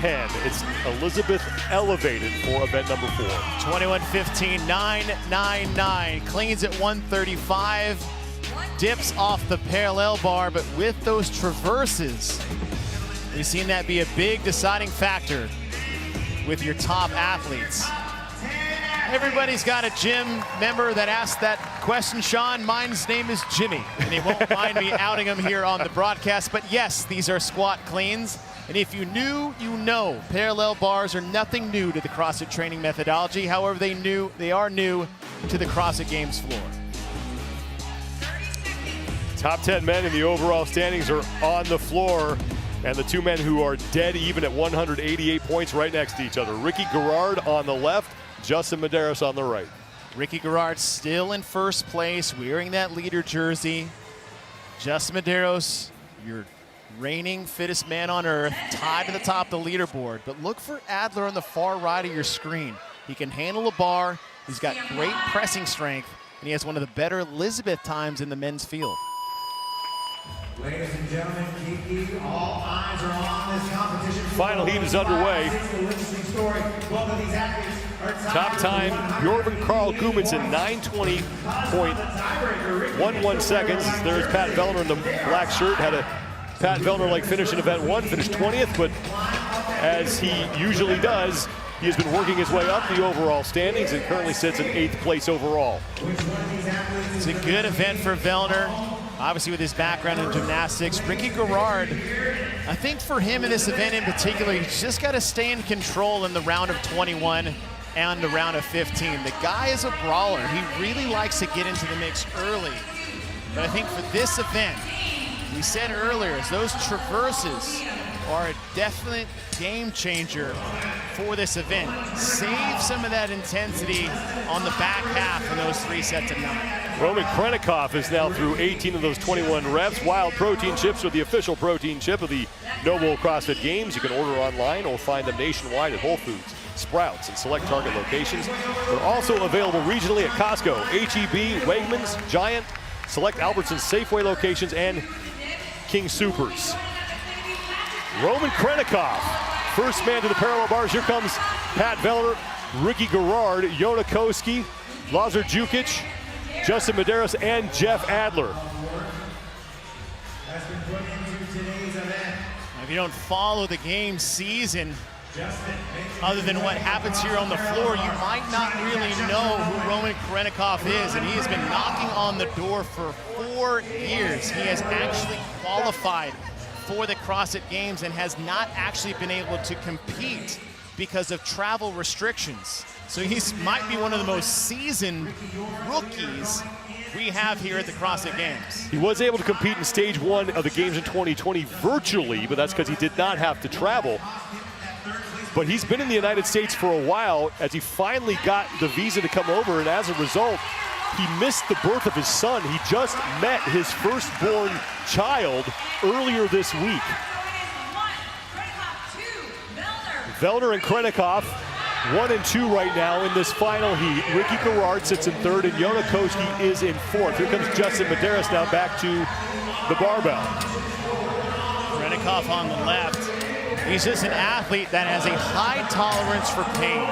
10. It's Elizabeth elevated for event number 4. 21:15, 9.99. Cleans at 135. Dips off the parallel bar, but with those traverses, we've seen that be a big deciding factor with your top athletes. Everybody's got a gym member that asked that question, Sean. Mine's name is Jimmy, and he won't mind me outing him here on the broadcast. But yes, these are squat cleans. And if you knew, you know, parallel bars are nothing new to the CrossFit training methodology. However, they are new to the CrossFit Games floor. Top 10 men in the overall standings are on the floor, and the two men who are dead even at 188 points right next to each other. Ricky Garrard on the left, Justin Medeiros on the right. Ricky Garrard still in first place, wearing that leader jersey. Justin Medeiros, your reigning fittest man on earth, tied to the top of the leaderboard. But look for Adler on the far right of your screen. He can handle a bar, he's got great pressing strength, and he has one of the better Elizabeth times in the men's field. Ladies and gentlemen, Kiki, all eyes are on this competition. Final heat is underway. Top time, Bjorn Carl Gudmundsson, 9:20.11 seconds. There's Pat Vellner in the black shirt. Had a Pat Vellner-like finish in event 1, finished 20th, but as he usually does, he has been working his way up the overall standings and currently sits in 8th place overall. It's a good event for Vellner. Obviously with his background in gymnastics. Ricky Garrard, I think for him in this event in particular, he's just got to stay in control in the round of 21 and the round of 15. The guy is a brawler. He really likes to get into the mix early. But I think for this event, we said earlier, as those traverses are a definite game changer for this event. Save some of that intensity on the back half of those 3 sets of 9. Roman Krennikov is now through 18 of those 21 reps. Wild protein chips are the official protein chip of the Noble CrossFit Games. You can order online or find them nationwide at Whole Foods, Sprouts, and select Target locations. They're also available regionally at Costco, H-E-B, Wegmans, Giant, select Albertsons Safeway locations, and King Soopers. Roman Krennikov, first man to the parallel bars. Here comes Pat Vellner, Ricky Garrard, Jona Koski, Lazar Jukic, Justin Medeiros, and Jeff Adler. If you don't follow the game season, other than what happens here on the floor, you might not really know who Roman Krennikov is, and he has been knocking on the door for 4 years. He has actually qualified for the CrossFit Games and has not actually been able to compete because of travel restrictions. So he might be one of the most seasoned rookies we have here at the CrossFit Games. He was able to compete in stage 1 of the Games in 2020 virtually, but that's because he did not have to travel. But he's been in the United States for a while as he finally got the visa to come over, and as a result, he missed the birth of his son. He just met his firstborn child earlier this week. Vellner and Krennikov, 1 and 2 right now in this final heat. Ricky Garrard sits in 3rd, and Jona Koski is in 4th. Here comes Justin Medeiros now back to the barbell. Krennikov on the left. He's just an athlete that has a high tolerance for pain.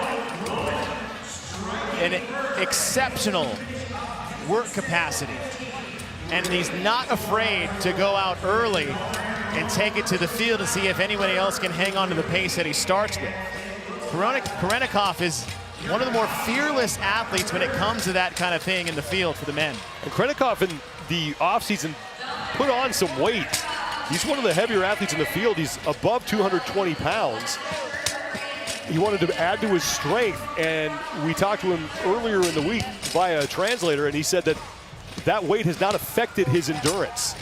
An exceptional work capacity. And he's not afraid to go out early and take it to the field to see if anybody else can hang on to the pace that he starts with. Krennikov is one of the more fearless athletes when it comes to that kind of thing in the field for the men. And Krennikov in the offseason put on some weight. He's one of the heavier athletes in the field. He's above 220 pounds. He wanted to add to his strength, and we talked to him earlier in the week via a translator, and he said that that weight has not affected his endurance.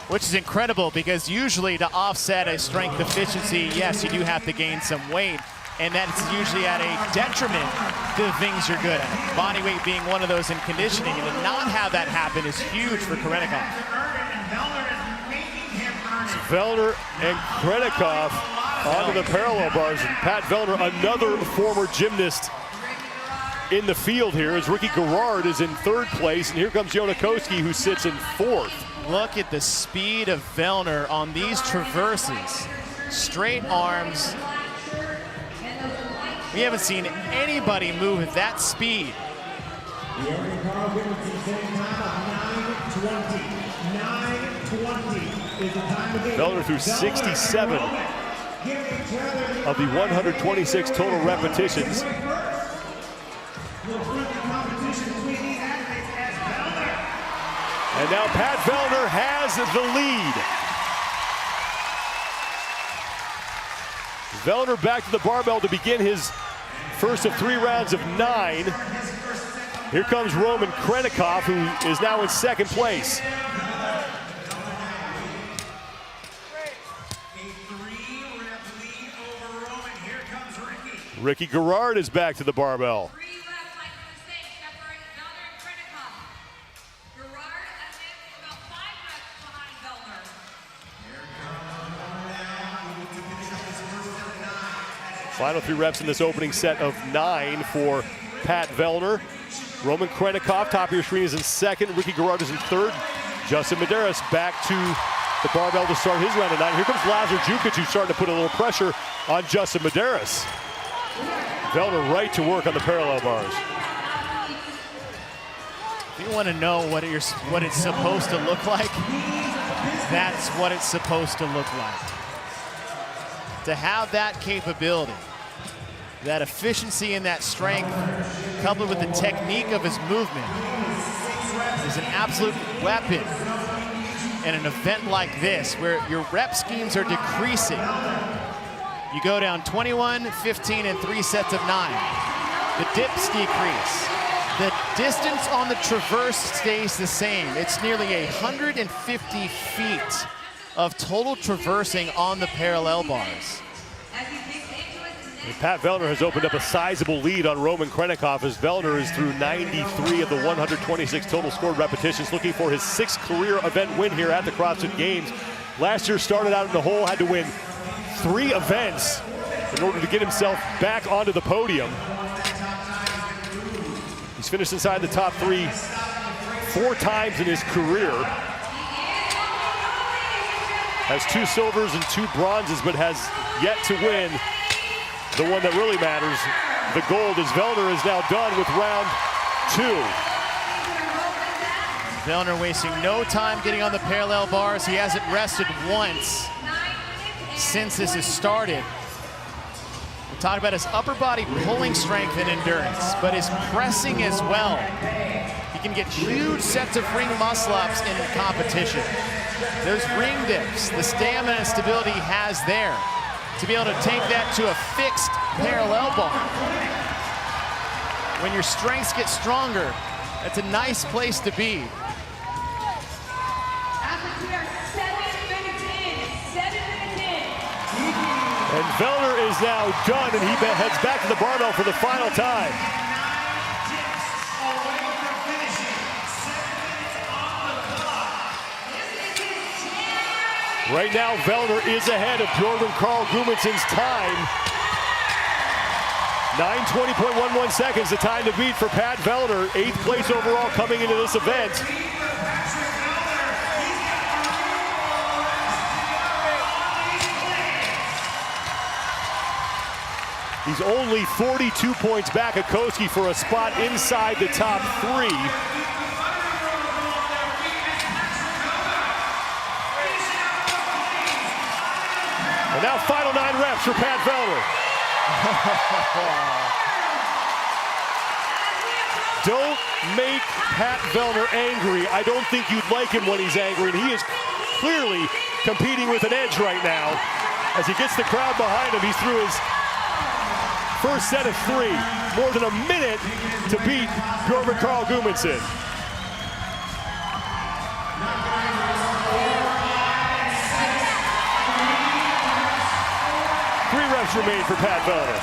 Which is incredible, because usually to offset a strength deficiency, yes, you do have to gain some weight, and that's usually at a detriment to the things you're good at. Body weight being one of those in conditioning, and to not have that happen is huge for Krennikov. Vellner and Krennikov onto the parallel bars, and Pat Vellner, another former gymnast in the field here, as Ricky Garrard is in 3rd place, and here comes Jona Koski, who sits in 4th. Look at the speed of Vellner on these traverses. straight arms. We haven't seen anybody move at that speed. The opening Carl Whittington same time of 9:20. 9:20 is the time of the game. Vellner threw 67 of the 126 total repetitions. And now Pat Vellner has the lead. Vellner back to the barbell to begin his first of 3 rounds of 9. Here comes Roman Krennikov, who is now in second place. Ricky Garrard is back to the barbell. Final 3 reps in this opening set of 9 for Pat Vellner. Roman Krennikov, top of your screen, is in second. Ricky Garrard is in third. Justin Medeiros back to the barbell to start his round of 9. Here comes Lazar Jukic, who's starting to put a little pressure on Justin Medeiros. Vellner right to work on the parallel bars. If you want to know what it's supposed to look like, that's what it's supposed to look like. To have that capability, that efficiency and that strength, coupled with the technique of his movement, is an absolute weapon in an event like this, where your rep schemes are decreasing. You go down 21, 15, and 3 sets of 9. The dips decrease. The distance on the traverse stays the same. It's nearly 150 feet of total traversing on the parallel bars. And Pat Vellner has opened up a sizable lead on Roman Krennikov as Vellner is through 93 of the 126 total scored repetitions, looking for his 6th career event win here at the CrossFit Games. Last year started out in the hole, had to win 3 events in order to get himself back onto the podium. He's finished inside the top 3 4 times in his career. Has 2 silvers and 2 bronzes, but has yet to win the one that really matters, the gold, as Vellner is now done with round 2. Vellner wasting no time getting on the parallel bars. He hasn't rested once since this has started. We're talking about his upper body pulling strength and endurance, but his pressing as well. He can get huge sets of ring muscle-ups in competition. Those ring dips, the stamina and stability he has there, to be able to take that to a fixed parallel bar. When your strengths get stronger, that's a nice place to be. And Vellner is now done, and he heads back to the barbell for the final time. Right now, Vellner is ahead of Bjorgvin Carl Gudmundsson's time. 9:20.11 seconds, the time to beat for Pat Vellner. 8th place overall coming into this event. He's only 42 points back of Koski for a spot inside the top 3. And now final 9 reps for Pat Vellner. Don't make Pat Vellner angry. I don't think you'd like him when he's angry, and he is clearly competing with an edge right now. As he gets the crowd behind him, he's through his first set of 3. More than a minute to beat Bjorgvin Carl Gudmundsson. Remain for Pat Vellner.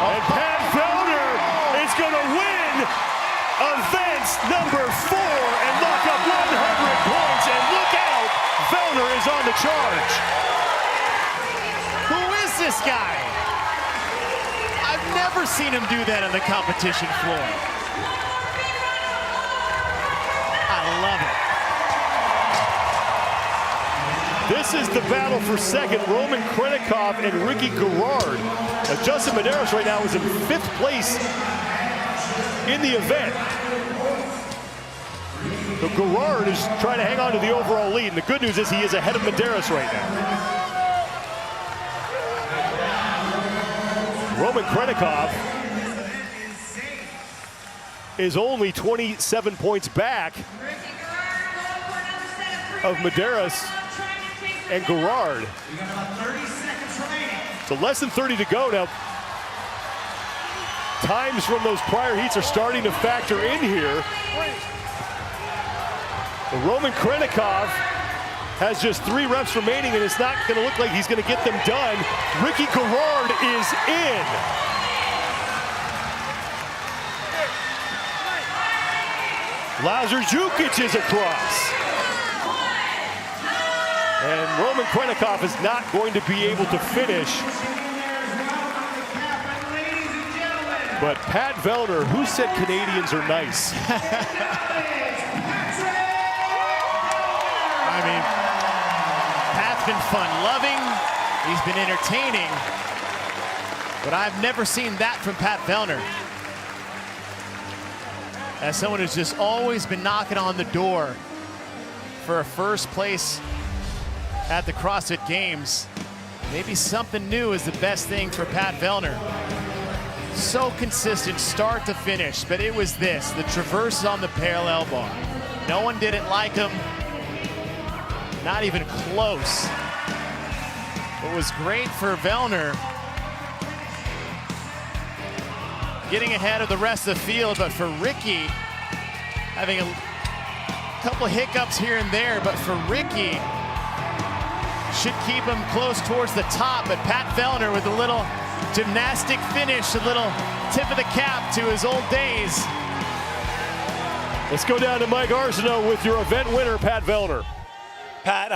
And Pat Vellner is going to win event number 4 and lock up 100 points. And look out, Vellner is on the charge. Who is this guy. I've never seen him do that on the competition floor. I love it. This is the battle for second. Roman Krenikov and Ricky Garrard. Justin Medeiros right now is in 5th place in the event. So Garrard is trying to hang on to the overall lead, and the good news is he is ahead of Medeiros right now. Roman Krenikov is only 27 points back of Medeiros and Garrard. So less than 30 to go now. Times from those prior heats are starting to factor in here. Roman Krenikov has just 3 reps remaining, and it's not going to look like he's going to get them done. Ricky Garrard is in. Lazar Jukic is across. And Roman Krenikov is not going to be able to finish. But Pat Vellner, who said Canadians are nice? I mean, Pat's been fun-loving, he's been entertaining, but I've never seen that from Pat Vellner. As someone who's just always been knocking on the door for a first place at the CrossFit Games, maybe something new is the best thing for Pat Vellner. So consistent start to finish, but it was this, the traverse on the parallel bar. No one did it like him. Not even close. It was great for Vellner getting ahead of the rest of the field, but for Ricky, having a couple of hiccups here and there, but for Ricky, should keep him close towards the top, but Pat Vellner with a little gymnastic finish, a little tip of the cap to his old days. Let's go down to Mike Arsenault with your event winner, Pat Vellner. Pat,